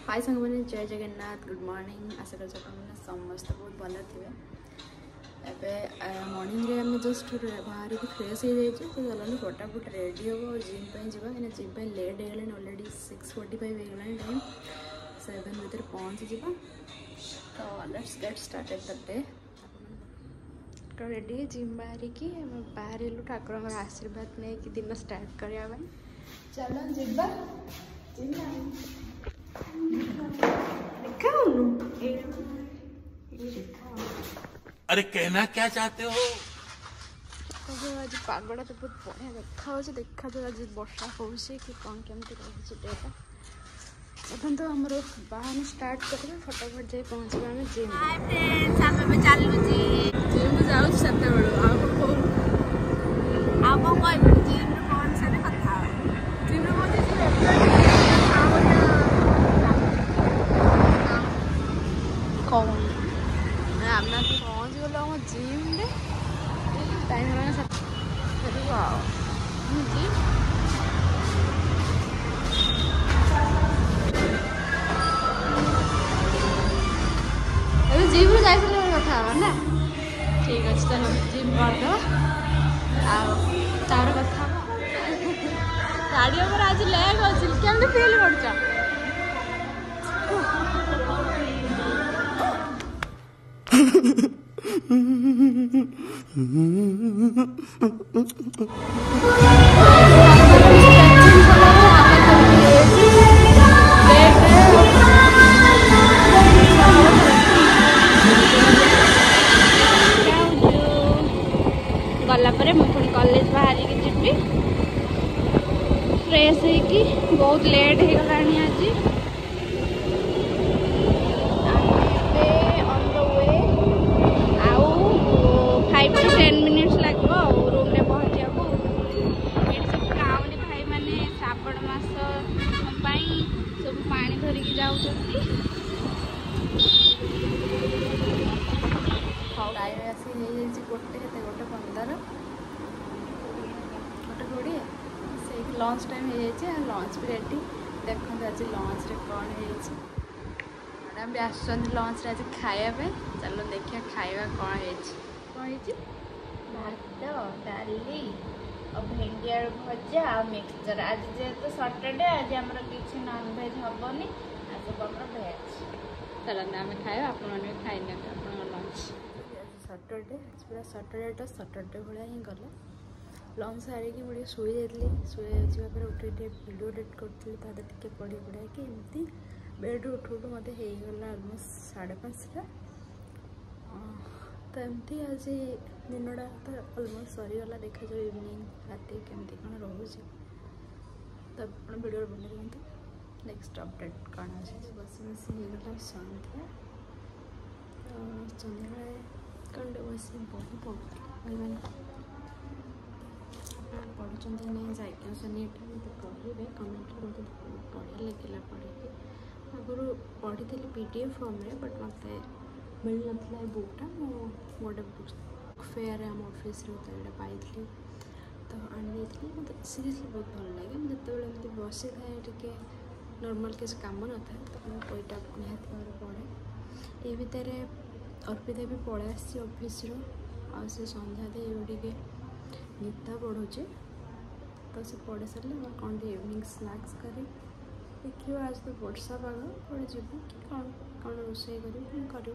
हाय सांग मैंने जय जगन्नाथ गुड मॉर्निंग आशा कर समस्त बहुत भल थे मॉर्निंग रे आम जस्ट बाहर की फ्रेश हो जाइए तो चलो फटाफट रेडी हम और जिम पे जावा जिम पे लेट हो गलानी ऑलरेडी 6:45 हो गलानी टाइम 7 भर पहुँची जा तो let's get started the day ready gym बाहर ठाकुर आशीर्वाद नहीं कि दिन स्टार्ट करने चलो जिबा अरे कहना क्या चाहते हो? आज पागड़ा तो बहुत बढ़िया देखा आज वर्षा हो कौन केमती रही डेटा अपन तो आम बाहर स्टार्ट करेंगे फटाफट जाए पहुँचवा आम जिम जिम जाऊँ सत कौन आम पहुँच गल आम जिम टाइम जिम रू जाए कथा ना ठीक अच्छे चलो जिम करदे तार कथा गाड़ी आज लैग अच्छी केमती फिल कर गलापर मुझे कॉलेज बाहर जी फ्रेश हो बहुत लेट हो गलानी आज ऑन द वे आउ 5 to 10 मिनिट्स लगे रूम में पहुँचा ये सब गाँव भाई मैंने श्रावण मास सब पानी धरिकी जाऊँ टाइम आसी गोटे 15 गोटे 20 से लंच टाइम हो जाए लंच भी रेडी देखते आज लंच रे कौन है मैडम भी आस लंच आज खायापे चलो देखिए खाଇବା कौन है भात डाली और भेंडी आलू भजा और मिक्सचर आज जेहेतु सटरडे आज आमर किसी नॉनभेज हेनी आज सब आम भेज चलते आम खाया आपने खाई लंच सटरडे पूरा सटरडे भाया ही गला लंच सारिकी मुझे शुई जाइए उठे वीडियो एडिट करी टे पढ़ी पढ़ा कि एमती बेड उठू मत होगला अलमोस्ट 5:30 तो एमती आज दिनटा तो अलमोस्ट सरीगला देखा जाए इवनिंग राति केमती कौन रोचे तो आप वीडियो बना दिखाते नेक्स्ट अपडेट कौन अच्छे बस बस होगला सन्ध्या तो सन्ध्या कौन बस बहुत पढ़ुं नहीं जाए पढ़े कमेंट मत बढ़िया लगे पढ़े आगुरी पढ़ी PDF फॉर्म रे बट मत मिल ना बुकटा गोटे बुक फेयर आम ऑफिस पाई तो आनी मतलब सीरियसली बहुत भल लगे मुझे बसी थाए टे नॉर्मल किसी काम न था तो मुझे निहत भाव पढ़े ये भितर अर्पिता भी पलि आसी ऑफिस से सन्ध्या दे टे गीता पढ़ुचे तो से पढ़ी सारे कौन इवनिंग स्नैक्स करी देखिए आज तो वर्षा पाग पड़े जीवु कि कौन कौन रोषे कर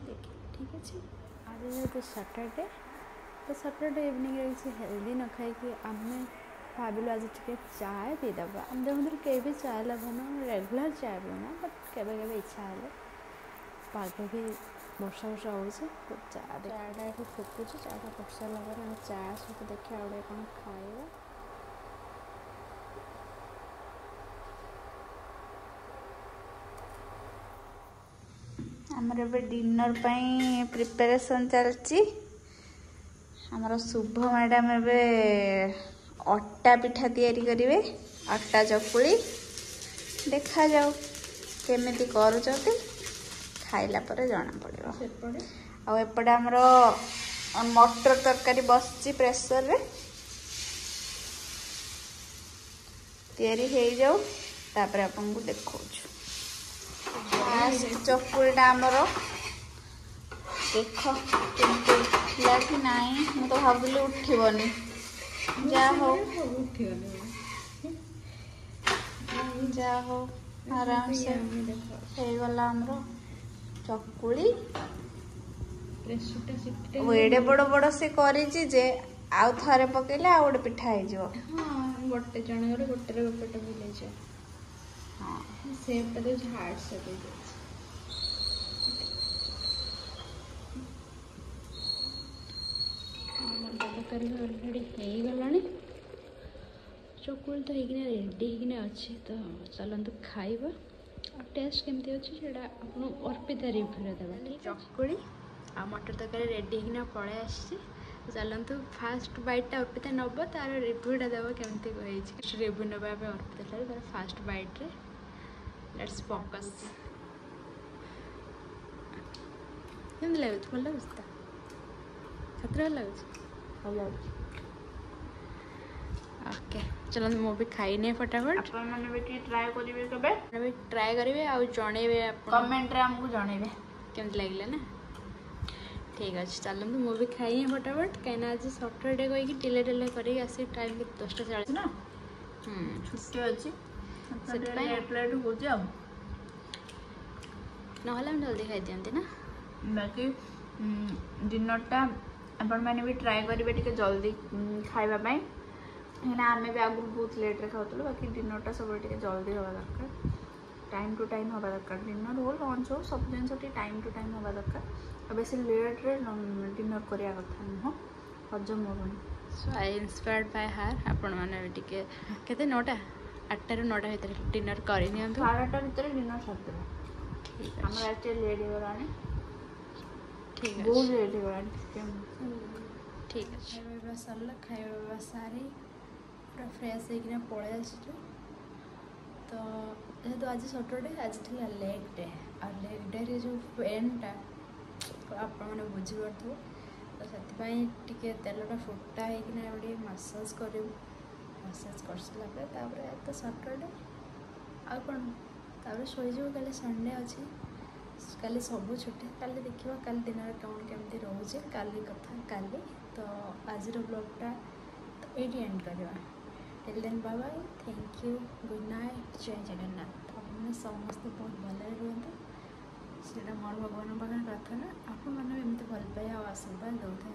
देखिए ठीक अच्छे आज जेहतु सटरडे तो सटरडे इवनिंग किसी हेल्दी न खाई आम भाविलु आज टे चाय पीदे आम देखते कहीं भी चाय लभन रेगुलर चाय पीना बट केवे इच्छा है पाग भी वर्षा वर्षा हो चाटा ये फुकुच चाटा पड़ सारा चा सब देखिए आगे कौन खाଇବା आमर ए डिनर प्रिपरेशन चलची आमर शुभ मैडम ए अट्टा पिठा तैयारी करेंगे अट्टा चकुली देखा जाओ केमिति करुचती खाइला पर जना पड़ो आएपटे आमर मटर तरकारी बसची प्रेसर रे तैयारी हो जाओ तापर आपको देखा लास्ट चकुलीटा आमर देख केमती उठिला कि नाई मु तो भाबुली उठिबनी जा हो आराम से हो गला हमरो चकुली एडे बड़ बड़ से करी जे आउ थरे पकेले आ गोटे पिठा हो गोटे जन गोटे पेट भूल जाए हाँ सेपटा दे हार्ड सेप हो तरकारी अलरेडी हो गलानी चकुली तो होना रेडी होना अच्छे तो चलते खाइबा और टेस्ट केमती अच्छे से अर्पिता रिव्यू देवा ठीक चकुली आ मटर तरकारी रेडी होना पड़े आसी चलतु फास्ट बैटा अर्पिता नब तार रिव्यूटा देव केमती कही रिव्यू नवा अर्पिता तार फास्ट बैट्रे लेट्स फोकस केमती लगुच भल लगुच तो खतरा लगुच भल लगुच ओके चलो मु भी खाई फटाफट आपण माने भी ट्राई करिवे कबे भी ट्राई करेंगे आ जणेबे कमेंट रे हमको जणेबे केमती लगला ना ठीक अच्छे चलते मुझे खाई फटाफट कहीं आज सटरडे कहीकि डिले डिले कर टाइम के 10:40 ना छुट्टी अच्छी प्लेट हो जाओ ना जल्दी खाई दिखती ना बाकी डिनरटा आपण मैंने भी ट्राई करेंगे टे जल्दी खावाई कहीं आम भी आगु बहुत लेट्रे खाऊँ बाकी डिनरटा सब जल्दी हवा दरकार टाइम टू टाइम हवा दरकार डिनर हो लंच हो सब जिन टाइम टू टाइम हवा दरकार बेस लेट्रे डिनर करिया कथा नुह हजम हेनी सो आई इंस्पायर्ड बाय हार आपण मैंने भी टिके केते 9टा 8टा ରୁ 9ଟା ভিতরে डिनर करि नियंतु 12टा ভিতরে डिनर सरदेबे ठीक हमर एते लेट हो गलानी ठीक है बहुत लेट हो गलानी ठीक है खाଇବା सरला खाଇବା सारी पूरा फ्रेश होकिना पळे आछिछु तो जेहेतु आज सटरडे आज थी लेग डे और लेग डे रे जो पेनटा आपण मैंने बुझीपे तो से तेलटा फुटा होकिना गोटे मसाज कर मसाज कर सारापर तो सटरडे आ कौन तापर शोज कल संडे अच्छी काली सब छुट्टी काली देखा काली दिन कौन केमती रोचे काली कथा काली तो आज ब्लॉगटा तो ये एंड करवा till then bye bye thank you good night जय जगन्नाथ आपने समस्त बहुत भले रुहतु से मोर भगवान पाखे प्रार्थना आपण मैंने एमती भल पाइबा आशीर्वाद दौथा